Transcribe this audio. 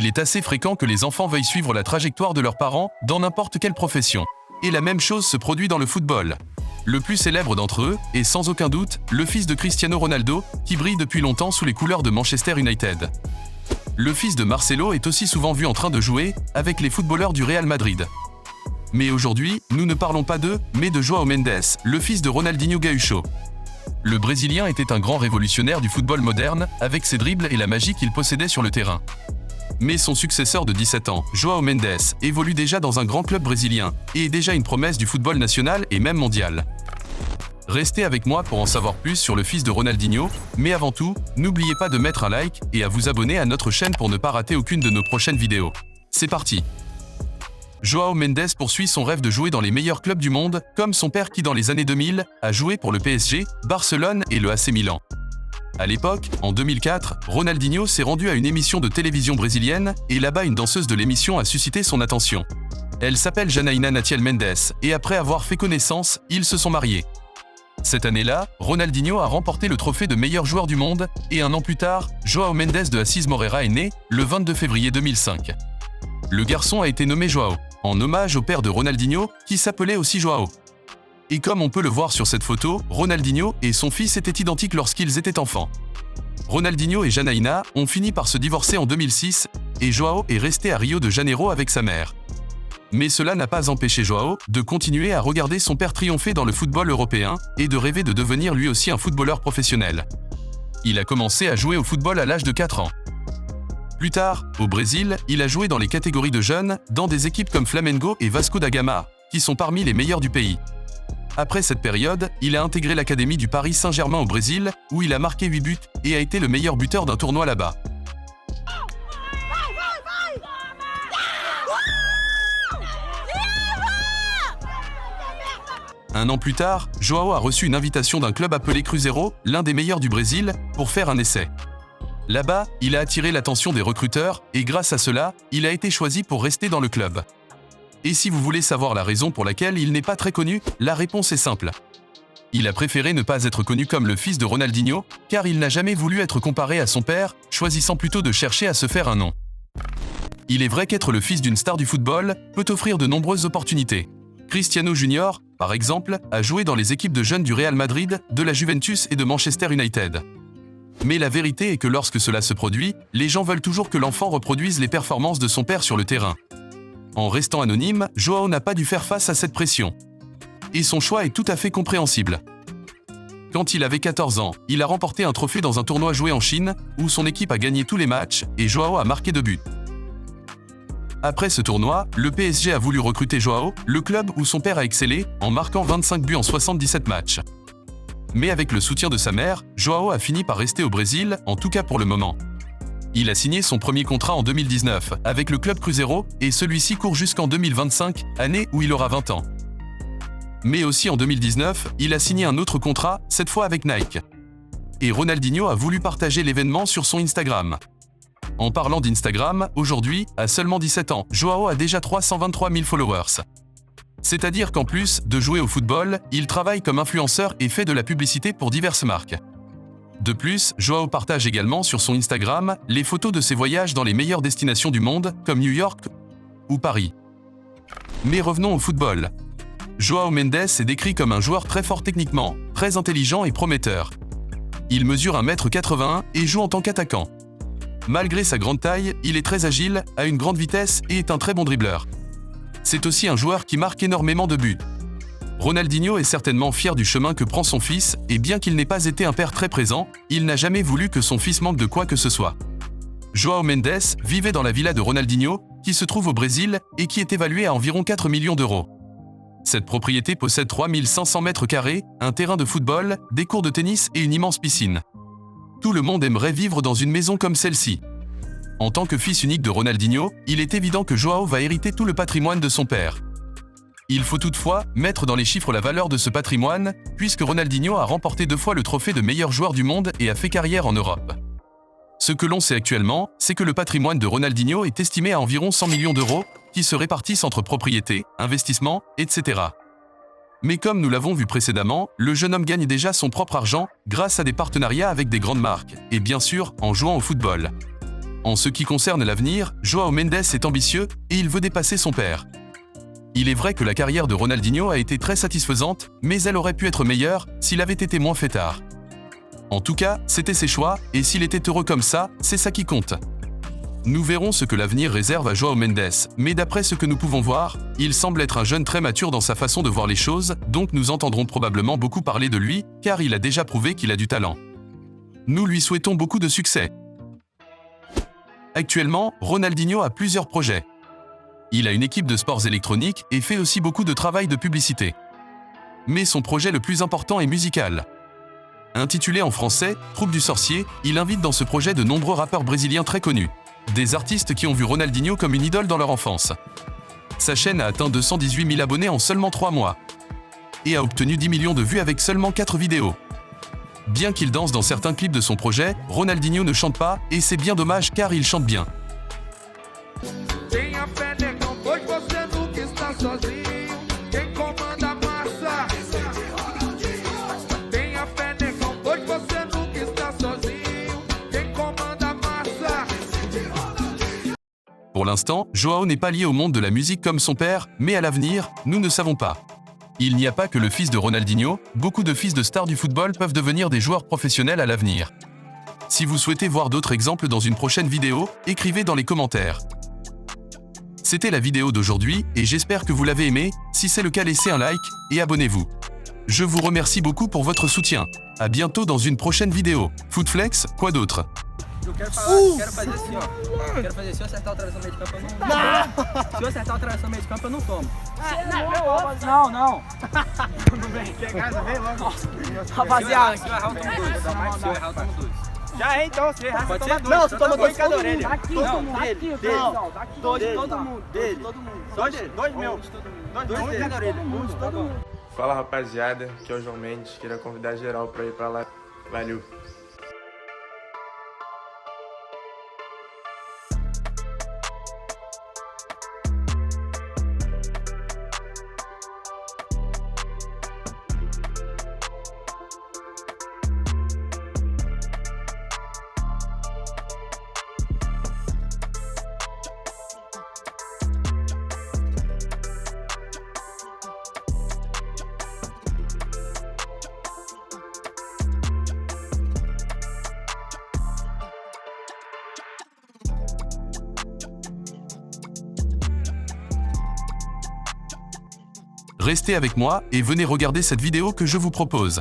Il est assez fréquent que les enfants veuillent suivre la trajectoire de leurs parents dans n'importe quelle profession. Et la même chose se produit dans le football. Le plus célèbre d'entre eux est sans aucun doute le fils de Cristiano Ronaldo, qui brille depuis longtemps sous les couleurs de Manchester United. Le fils de Marcelo est aussi souvent vu en train de jouer avec les footballeurs du Real Madrid. Mais aujourd'hui, nous ne parlons pas d'eux, mais de João Mendes, le fils de Ronaldinho Gaúcho. Le Brésilien était un grand révolutionnaire du football moderne, avec ses dribbles et la magie qu'il possédait sur le terrain. Mais son successeur de 17 ans, João Mendes, évolue déjà dans un grand club brésilien et est déjà une promesse du football national et même mondial. Restez avec moi pour en savoir plus sur le fils de Ronaldinho, mais avant tout, n'oubliez pas de mettre un like et à vous abonner à notre chaîne pour ne pas rater aucune de nos prochaines vidéos. C'est parti! João Mendes poursuit son rêve de jouer dans les meilleurs clubs du monde, comme son père qui dans les années 2000 a joué pour le PSG, Barcelone et le AC Milan. À l'époque, en 2004, Ronaldinho s'est rendu à une émission de télévision brésilienne et là-bas une danseuse de l'émission a suscité son attention. Elle s'appelle Janaína Natiel Mendes et après avoir fait connaissance, ils se sont mariés. Cette année-là, Ronaldinho a remporté le trophée de meilleur joueur du monde et un an plus tard, João Mendes de Assis Moreira est né, le 22 février 2005. Le garçon a été nommé João, en hommage au père de Ronaldinho, qui s'appelait aussi João. Et comme on peut le voir sur cette photo, Ronaldinho et son fils étaient identiques lorsqu'ils étaient enfants. Ronaldinho et Janaína ont fini par se divorcer en 2006 et João est resté à Rio de Janeiro avec sa mère. Mais cela n'a pas empêché João de continuer à regarder son père triompher dans le football européen et de rêver de devenir lui aussi un footballeur professionnel. Il a commencé à jouer au football à l'âge de 4 ans. Plus tard, au Brésil, il a joué dans les catégories de jeunes, dans des équipes comme Flamengo et Vasco da Gama, qui sont parmi les meilleurs du pays. Après cette période, il a intégré l'académie du Paris Saint-Germain au Brésil, où il a marqué 8 buts et a été le meilleur buteur d'un tournoi là-bas. Un an plus tard, João a reçu une invitation d'un club appelé Cruzeiro, l'un des meilleurs du Brésil, pour faire un essai. Là-bas, il a attiré l'attention des recruteurs et grâce à cela, il a été choisi pour rester dans le club. Et si vous voulez savoir la raison pour laquelle il n'est pas très connu, la réponse est simple. Il a préféré ne pas être connu comme le fils de Ronaldinho, car il n'a jamais voulu être comparé à son père, choisissant plutôt de chercher à se faire un nom. Il est vrai qu'être le fils d'une star du football peut offrir de nombreuses opportunités. Cristiano Junior, par exemple, a joué dans les équipes de jeunes du Real Madrid, de la Juventus et de Manchester United. Mais la vérité est que lorsque cela se produit, les gens veulent toujours que l'enfant reproduise les performances de son père sur le terrain. En restant anonyme, João n'a pas dû faire face à cette pression. Et son choix est tout à fait compréhensible. Quand il avait 14 ans, il a remporté un trophée dans un tournoi joué en Chine, où son équipe a gagné tous les matchs et João a marqué 2 buts. Après ce tournoi, le PSG a voulu recruter João, le club où son père a excellé, en marquant 25 buts en 77 matchs. Mais avec le soutien de sa mère, João a fini par rester au Brésil, en tout cas pour le moment. Il a signé son premier contrat en 2019 avec le club Cruzeiro et celui-ci court jusqu'en 2025, année où il aura 20 ans. Mais aussi en 2019, il a signé un autre contrat, cette fois avec Nike. Et Ronaldinho a voulu partager l'événement sur son Instagram. En parlant d'Instagram, aujourd'hui, à seulement 17 ans, João a déjà 323 000 followers. C'est-à-dire qu'en plus de jouer au football, il travaille comme influenceur et fait de la publicité pour diverses marques. De plus, João partage également sur son Instagram les photos de ses voyages dans les meilleures destinations du monde, comme New York ou Paris. Mais revenons au football. João Mendes est décrit comme un joueur très fort techniquement, très intelligent et prometteur. Il mesure 1,81 m et joue en tant qu'attaquant. Malgré sa grande taille, il est très agile, a une grande vitesse et est un très bon dribbleur. C'est aussi un joueur qui marque énormément de buts. Ronaldinho est certainement fier du chemin que prend son fils, et bien qu'il n'ait pas été un père très présent, il n'a jamais voulu que son fils manque de quoi que ce soit. João Mendes vivait dans la villa de Ronaldinho, qui se trouve au Brésil et qui est évaluée à environ 4 millions d'euros. Cette propriété possède 3500 m², un terrain de football, des cours de tennis et une immense piscine. Tout le monde aimerait vivre dans une maison comme celle-ci. En tant que fils unique de Ronaldinho, il est évident que João va hériter tout le patrimoine de son père. Il faut toutefois mettre dans les chiffres la valeur de ce patrimoine, puisque Ronaldinho a remporté 2 fois le trophée de meilleur joueur du monde et a fait carrière en Europe. Ce que l'on sait actuellement, c'est que le patrimoine de Ronaldinho est estimé à environ 100 millions d'euros, qui se répartissent entre propriétés, investissements, etc. Mais comme nous l'avons vu précédemment, le jeune homme gagne déjà son propre argent grâce à des partenariats avec des grandes marques, et bien sûr en jouant au football. En ce qui concerne l'avenir, João Mendes est ambitieux et il veut dépasser son père. Il est vrai que la carrière de Ronaldinho a été très satisfaisante, mais elle aurait pu être meilleure s'il avait été moins fêtard. En tout cas, c'était ses choix, et s'il était heureux comme ça, c'est ça qui compte. Nous verrons ce que l'avenir réserve à João Mendes, mais d'après ce que nous pouvons voir, il semble être un jeune très mature dans sa façon de voir les choses, donc nous entendrons probablement beaucoup parler de lui, car il a déjà prouvé qu'il a du talent. Nous lui souhaitons beaucoup de succès. Actuellement, Ronaldinho a plusieurs projets. Il a une équipe de sports électroniques et fait aussi beaucoup de travail de publicité. Mais son projet le plus important est musical. Intitulé en français « Troupe du sorcier », il invite dans ce projet de nombreux rappeurs brésiliens très connus. Des artistes qui ont vu Ronaldinho comme une idole dans leur enfance. Sa chaîne a atteint 218 000 abonnés en seulement 3 mois. Et a obtenu 10 millions de vues avec seulement 4 vidéos. Bien qu'il danse dans certains clips de son projet, Ronaldinho ne chante pas, et c'est bien dommage car il chante bien. Pour l'instant, João n'est pas lié au monde de la musique comme son père, mais à l'avenir, nous ne savons pas. Il n'y a pas que le fils de Ronaldinho, beaucoup de fils de stars du football peuvent devenir des joueurs professionnels à l'avenir. Si vous souhaitez voir d'autres exemples dans une prochaine vidéo, écrivez dans les commentaires. C'était la vidéo d'aujourd'hui et j'espère que vous l'avez aimée. Si c'est le cas, laissez un like et abonnez-vous. Je vous remercie beaucoup pour votre soutien. À bientôt dans une prochaine vidéo. Footflex, quoi d'autre? Eu quero fazer assim, ó. Quero fazer se eu acertar o travessão meio de campo, eu não. Se eu acertar o travessão meio de campo, eu não tomo. Não. Tudo bem. Quer casa? Vem logo. Rapaziada. Se eu errar, eu tomo dois. Se eu errar, eu tomo dois. Já é então, se errar, pode ser dois. Não, você toma dois em cada orelha. Daqui, dele. Dois de todo mundo. Dele. Dois meus. Dois de cada orelha. Fala rapaziada, aqui é o João Mendes, queria convidar geral pra ir pra lá. Valeu! Restez avec moi et venez regarder cette vidéo que je vous propose.